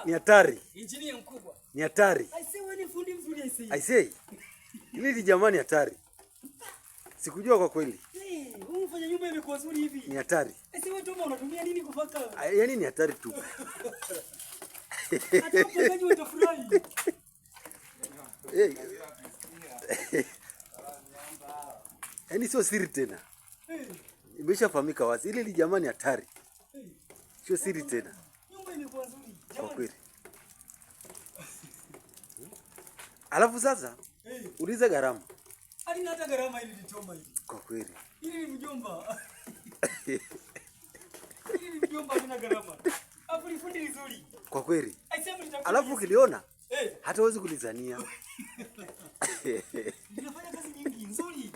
Ni hatari. Injinia mkubwa. Ni hatari. Aisee, wewe ni fundi mzuri aisee. Aisee. Hili jamani hatari. Sikujua kwa kweli. Unafanya nyumba imekuwa nzuri hivi. Ni hatari. Aisee, wewe Toma unatumia nini kupaka? Yaani ni hatari tu. Hata wapangaji watafurahi. Yaani sio siri tena. Imeshafahamika wazi. Hili jamani hatari. Sio siri tena. Nyumba imekuwa nzuri. Kwa kweli. Alafu sasa uliza gharama. Halina hata gharama hili lichoma hili. Kwa kweli. Hili ni mjomba. Hili ni mjomba halina gharama. Hapo ni fundi nzuri. Kwa kweli. Alafu ukiliona hata huwezi kulizania. Ninafanya kazi nyingi nzuri.